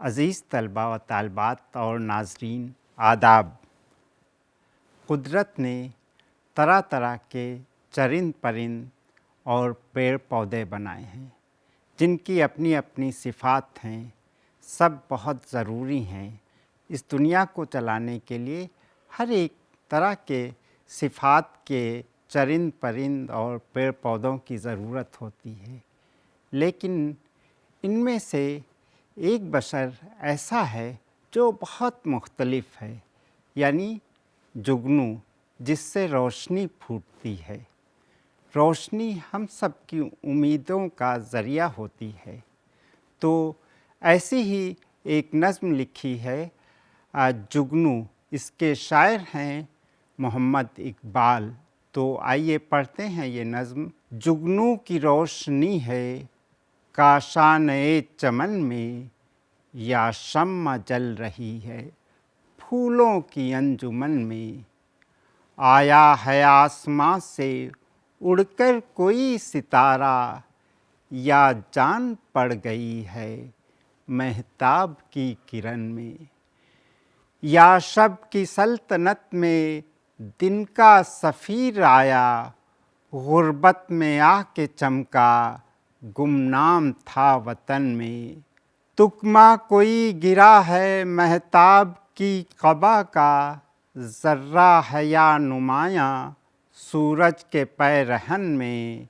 عزیز طلباء و طالبات اور ناظرین آداب۔ قدرت نے طرح طرح کے چرند پرند اور پیڑ پودے بنائے ہیں جن کی اپنی اپنی صفات ہیں، سب بہت ضروری ہیں۔ اس دنیا کو چلانے کے لیے ہر ایک طرح کے صفات کے چرند پرند اور پیڑ پودوں کی ضرورت ہوتی ہے، لیکن ان میں سے ایک بشر ایسا ہے جو بہت مختلف ہے، یعنی جگنو، جس سے روشنی پھوٹتی ہے۔ روشنی ہم سب کی امیدوں کا ذریعہ ہوتی ہے۔ تو ایسی ہی ایک نظم لکھی ہے جگنو، اس کے شاعر ہیں محمد اقبال۔ تو آئیے پڑھتے ہیں یہ نظم۔ جگنو کی روشنی ہے کاشانِ چمن میں، یا شمع جل رہی ہے پھولوں کی انجمن میں۔ آیا ہے آسماں سے اڑ کر کوئی ستارہ، یا جان پڑ گئی ہے مہتاب کی کرن میں۔ یا شب کی سلطنت میں دن کا سفیر آیا، غربت میں آ کے چمکا گمنام تھا وطن میں۔ تکمہ کوئی گرا ہے مہتاب کی قبا کا، ذرہ ہے یا نمایاں سورج کے پیرہن میں۔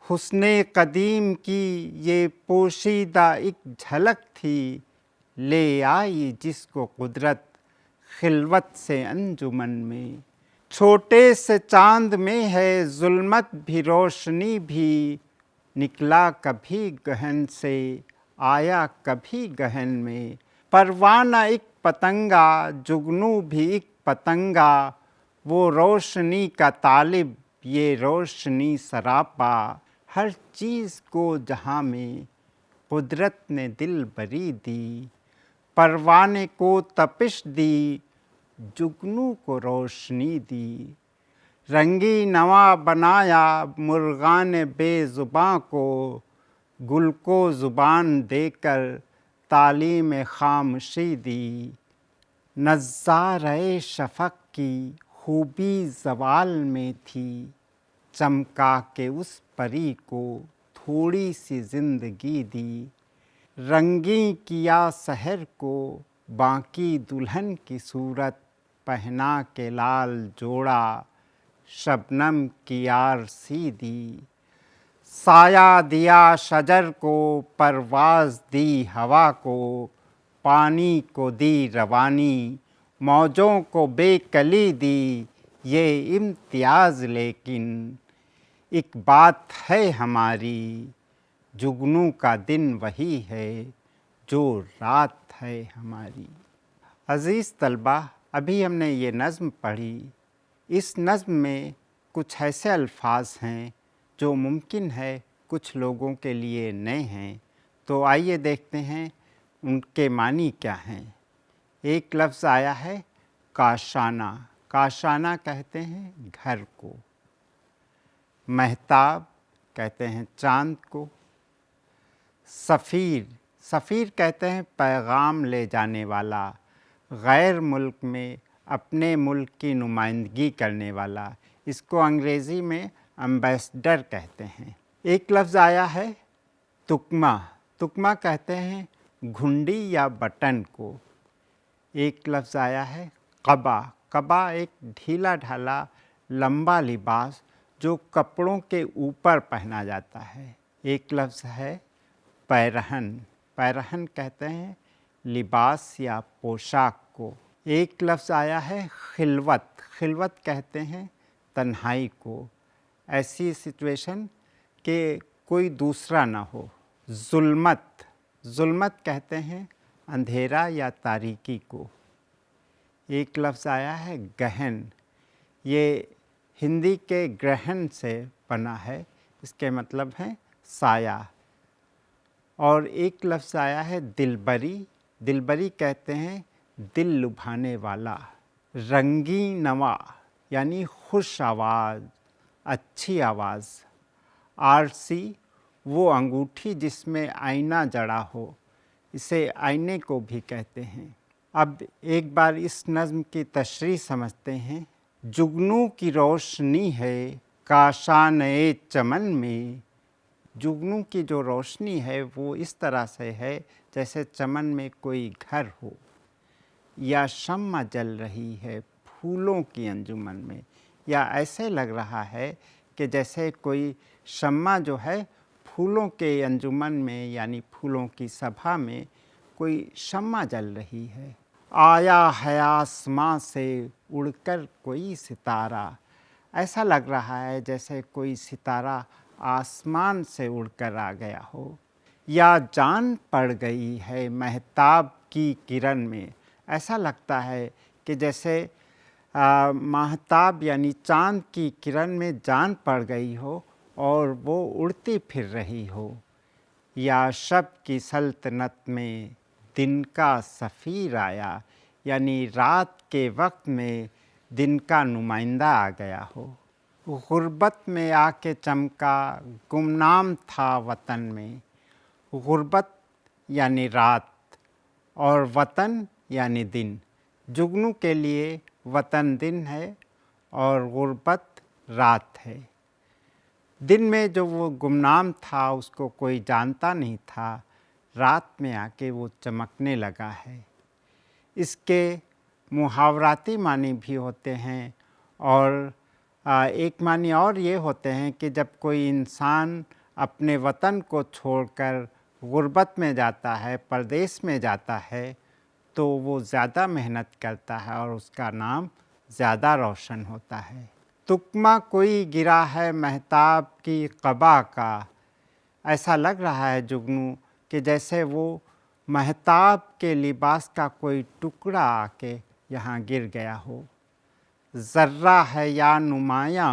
حسنِ قدیم کی یہ پوشیدہ ایک جھلک تھی، لے آئی جس کو قدرت خلوت سے انجمن میں۔ چھوٹے سے چاند میں ہے ظلمت بھی روشنی بھی، نکلا کبھی گہن سے آیا کبھی گہن میں۔ پروانہ ایک پتنگا جگنو بھی ایک پتنگا، وہ روشنی کا طالب یہ روشنی سراپا۔ ہر چیز کو جہاں میں قدرت نے دل بری دی، پروانے کو تپش دی جگنو کو روشنی دی۔ رنگی نواں بنایا مرغان بے زباں کو، گل کو زبان دے کر تعلیم خاموشی دی۔ نظارۂ شفق کی خوبی زوال میں تھی، چمکا کے اس پری کو تھوڑی سی زندگی دی۔ رنگیں کیا سحر کو باقی دلہن کی صورت، پہنا کے لال جوڑا شبنم کی آرسی دی۔ سایہ دیا شجر کو پرواز دی ہوا کو، پانی کو دی روانی موجوں کو بے کلی دی۔ یہ امتیاز لیکن ایک بات ہے ہماری، جگنو کا دن وہی ہے جو رات ہے ہماری۔ عزیز طلباء، ابھی ہم نے یہ نظم پڑھی۔ اس نظم میں کچھ ایسے الفاظ ہیں جو ممکن ہے کچھ لوگوں کے لیے نئے ہیں، تو آئیے دیکھتے ہیں ان کے معنی کیا ہیں۔ ایک لفظ آیا ہے کاشانہ۔ کاشانہ کہتے ہیں گھر کو۔ مہتاب کہتے ہیں چاند کو۔ سفیر، سفیر کہتے ہیں پیغام لے جانے والا، غیر ملک میں اپنے ملک کی نمائندگی کرنے والا۔ اس کو انگریزی میں ایمبیسڈر کہتے ہیں۔ ایک لفظ آیا ہے تکمہ۔ تکمہ کہتے ہیں گھنڈی یا بٹن کو۔ ایک لفظ آیا ہے قبا۔ قبا ایک ڈھیلا ڈھالا لمبا لباس جو کپڑوں کے اوپر پہنا جاتا ہے۔ ایک لفظ ہے پیرہن۔ پیرہن کہتے ہیں لباس یا پوشاک کو۔ ایک لفظ آیا ہے خلوت۔ خلوت کہتے ہیں تنہائی کو، ایسی سچویشن کہ کوئی دوسرا نہ ہو۔ ظلمت، ظلمت کہتے ہیں اندھیرا یا تاریکی کو۔ ایک لفظ آیا ہے گہن۔ یہ ہندی کے گرہن سے بنا ہے، اس کے مطلب ہے سایہ۔ اور ایک لفظ آیا ہے دلبری۔ دلبری کہتے ہیں دل لبھانے والا۔ رنگی نوا یعنی خوش آواز، اچھی آواز۔ آرسی وہ انگوٹھی جس میں آئینہ جڑا ہو، اسے آئینے کو بھی کہتے ہیں۔ اب ایک بار اس نظم کی تشریح سمجھتے ہیں۔ جگنو کی روشنی ہے کاشانۂ چمن میں، جگنو کی جو روشنی ہے وہ اس طرح سے ہے جیسے چمن میں کوئی گھر ہو، یا شمع جل رہی ہے پھولوں کی انجمن میں، یا ایسے لگ رہا ہے کہ جیسے کوئی شمع جو ہے پھولوں کے انجمن میں یعنی پھولوں کی سبھا میں کوئی شمع جل رہی ہے۔ آیا ہے آسماں سے اڑ کر کوئی ستارہ، ایسا لگ رہا ہے جیسے کوئی ستارہ آسمان سے اڑ کر آ گیا ہو۔ یا جان پڑ گئی ہے مہتاب کی کرن میں، ایسا لگتا ہے کہ جیسے مہتاب یعنی چاند کی کرن میں جان پڑ گئی ہو اور وہ اڑتی پھر رہی ہو۔ یا شب کی سلطنت میں دن کا سفیر آیا، یعنی رات کے وقت میں دن کا نمائندہ آ گیا ہو۔ غربت میں آ کے چمکا گمنام تھا وطن میں، غربت یعنی رات اور وطن یعنی دن، جگنو کے لیے وطن دن ہے اور غربت رات ہے۔ دن میں جو وہ گمنام تھا اس کو کوئی جانتا نہیں تھا، رات میں آ کے وہ چمکنے لگا ہے۔ اس کے محاوراتی معنی بھی ہوتے ہیں، اور ایک معنی اور یہ ہوتے ہیں کہ جب کوئی انسان اپنے وطن کو چھوڑ کر غربت میں جاتا ہے، پردیس میں جاتا ہے، تو وہ زیادہ محنت کرتا ہے اور اس کا نام زیادہ روشن ہوتا ہے۔ تکمہ کوئی گرا ہے مہتاب کی قبا کا، ایسا لگ رہا ہے جگنو کہ جیسے وہ مہتاب کے لباس کا کوئی ٹکڑا آ کے یہاں گر گیا ہو۔ ذرہ ہے یا نمایاں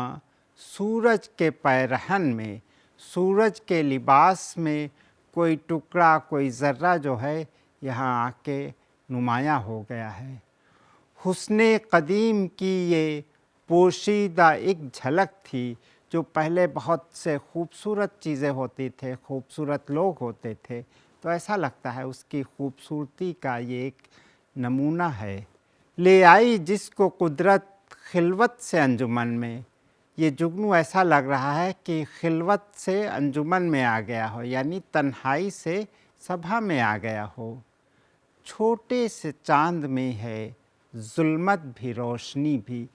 سورج کے پیرہن میں، سورج کے لباس میں کوئی ٹکڑا کوئی ذرہ جو ہے یہاں آ کے نمایاں ہو گیا ہے۔ حسن قدیم کی یہ پوشیدہ ایک جھلک تھی، جو پہلے بہت سے خوبصورت چیزیں ہوتی تھے، خوبصورت لوگ ہوتے تھے، تو ایسا لگتا ہے اس کی خوبصورتی کا یہ ایک نمونہ ہے۔ لے آئی جس کو قدرت خلوت سے انجمن میں، یہ جگنو ایسا لگ رہا ہے کہ خلوت سے انجمن میں آ گیا ہو، یعنی تنہائی سے سبھا میں آ گیا ہو۔ چھوٹے سے چاند میں ہے ظلمت بھی روشنی بھی،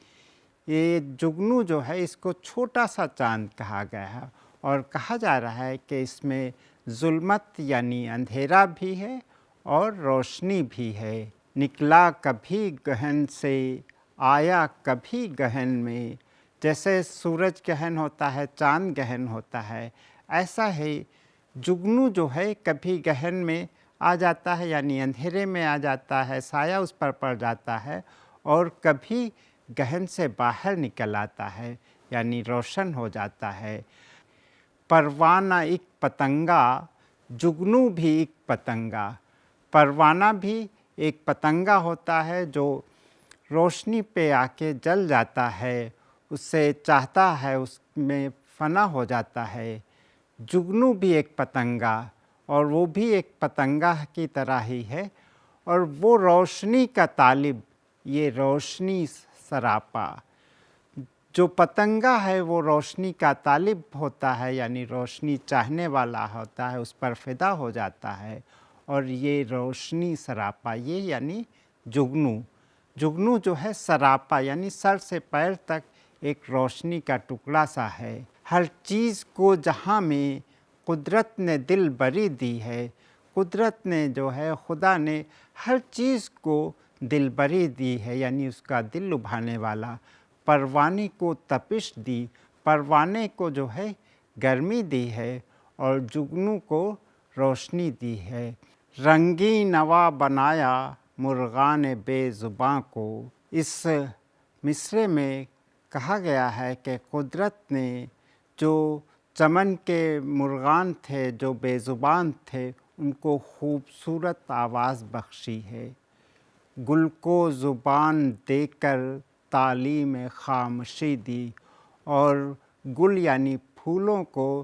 یہ جگنو جو ہے اس کو چھوٹا سا چاند کہا گیا ہے، اور کہا جا رہا ہے کہ اس میں ظلمت یعنی اندھیرا بھی ہے اور روشنی بھی ہے۔ نکلا کبھی گہن سے آیا کبھی گہن میں، جیسے سورج گہن ہوتا ہے، چاند گہن ہوتا ہے، ایسا ہے جگنو جو ہے کبھی گہن میں آ جاتا ہے یعنی اندھیرے میں آ جاتا ہے، سایہ اس پر پڑ جاتا ہے، اور کبھی گہن سے باہر نکل آتا ہے یعنی روشن ہو جاتا ہے۔ پروانہ ایک پتنگا، جگنو بھی ایک پتنگا، پروانہ بھی ایک پتنگا ہوتا ہے جو روشنی پہ آ کے جل جاتا ہے، اس سے چاہتا ہے اس میں فنا ہو جاتا ہے۔ جگنو بھی ایک پتنگا، اور وہ بھی ایک پتنگا کی طرح ہی ہے، اور وہ روشنی کا طالب، یہ روشنی سراپا۔ جو پتنگا ہے وہ روشنی کا طالب ہوتا ہے، یعنی روشنی چاہنے والا ہوتا ہے، اس پر فدا ہو جاتا ہے، اور یہ روشنی سراپا، یہ یعنی جگنو۔ جگنو جو ہے سراپا یعنی سر سے پیر تک ایک روشنی کا ٹکڑا سا ہے۔ ہر چیز کو جہاں میں قدرت نے دل بری دی ہے، قدرت نے جو ہے خدا نے ہر چیز کو دل بری دی ہے، یعنی اس کا دل لبھانے والا۔ پروانے کو تپش دی، پروانے کو جو ہے گرمی دی ہے، اور جگنو کو روشنی دی ہے۔ رنگی نوا بنایا مرغان بے زباں کو، اس مصرعے میں کہا گیا ہے کہ قدرت نے جو چمن کے مرغان تھے جو بے زبان تھے ان کو خوبصورت آواز بخشی ہے۔ گل کو زبان دے کر تعلیم خاموشی دی، اور گل یعنی پھولوں کو